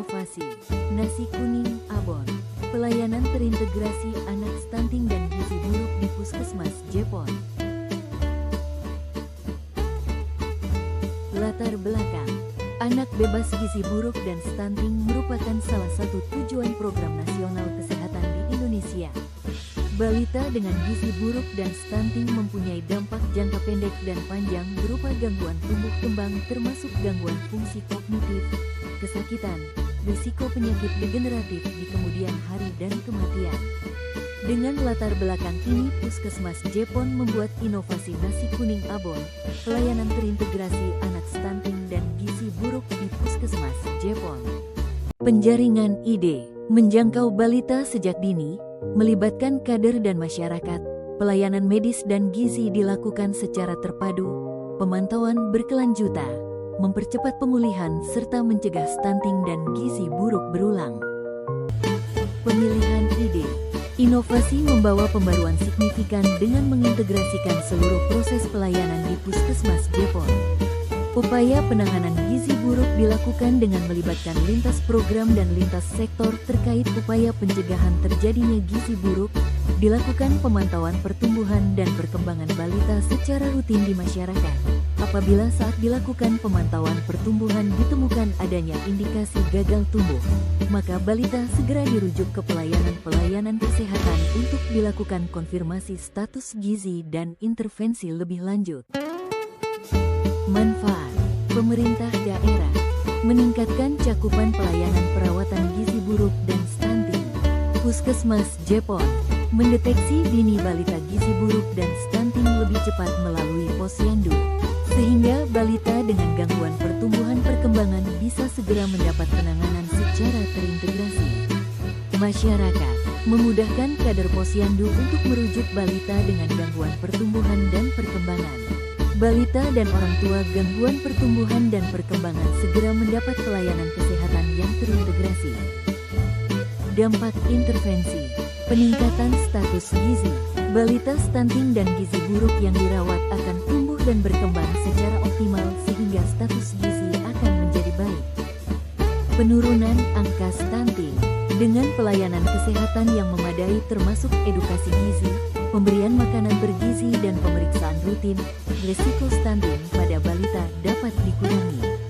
Inovasi Nasi Kuning Abon, pelayanan terintegrasi anak stunting dan gizi buruk di Puskesmas Jepon. Latar belakang: anak bebas gizi buruk dan stunting merupakan salah satu tujuan program nasional kesehatan di Indonesia. Balita dengan gizi buruk dan stunting mempunyai dampak jangka pendek dan panjang berupa gangguan tumbuh kembang termasuk gangguan fungsi kognitif, kesakitan, risiko penyakit degeneratif di kemudian hari dan kematian. Dengan latar belakang ini, Puskesmas Jepon membuat inovasi Nasi Kuning Abon, pelayanan terintegrasi anak stunting dan gizi buruk di Puskesmas Jepon. Penjaringan ide menjangkau balita sejak dini, melibatkan kader dan masyarakat, pelayanan medis dan gizi dilakukan secara terpadu, pemantauan berkelanjutan, mempercepat pemulihan serta mencegah stunting dan gizi buruk berulang. Pemilihan ide. Inovasi membawa pembaruan signifikan dengan mengintegrasikan seluruh proses pelayanan di Puskesmas Jepon. Upaya penanganan gizi buruk dilakukan dengan melibatkan lintas program dan lintas sektor terkait upaya pencegahan terjadinya gizi buruk, dilakukan pemantauan pertumbuhan dan perkembangan balita secara rutin di masyarakat. Apabila saat dilakukan pemantauan pertumbuhan ditemukan adanya indikasi gagal tumbuh, maka balita segera dirujuk ke pelayanan kesehatan untuk dilakukan konfirmasi status gizi dan intervensi lebih lanjut. Manfaat: pemerintah daerah meningkatkan cakupan pelayanan perawatan gizi buruk dan stunting. Puskesmas Jepon mendeteksi dini balita gizi buruk dan stunting lebih cepat melalui posyandu, sehingga balita dengan gangguan pertumbuhan perkembangan bisa segera mendapat penanganan secara terintegrasi. Masyarakat memudahkan kader posyandu untuk merujuk balita dengan gangguan pertumbuhan dan perkembangan. Balita dan orang tua gangguan pertumbuhan dan perkembangan segera mendapat pelayanan kesehatan yang terintegrasi. Dampak intervensi: peningkatan status gizi. Balita stunting dan gizi buruk yang dirawat akan tumbuh dan berkembang secara optimal sehingga status gizi akan menjadi baik. Penurunan angka stunting. Dengan pelayanan kesehatan yang memadai termasuk edukasi gizi, pemberian makanan bergizi dan pemeriksaan rutin, risiko stunting pada balita dapat dikurangi.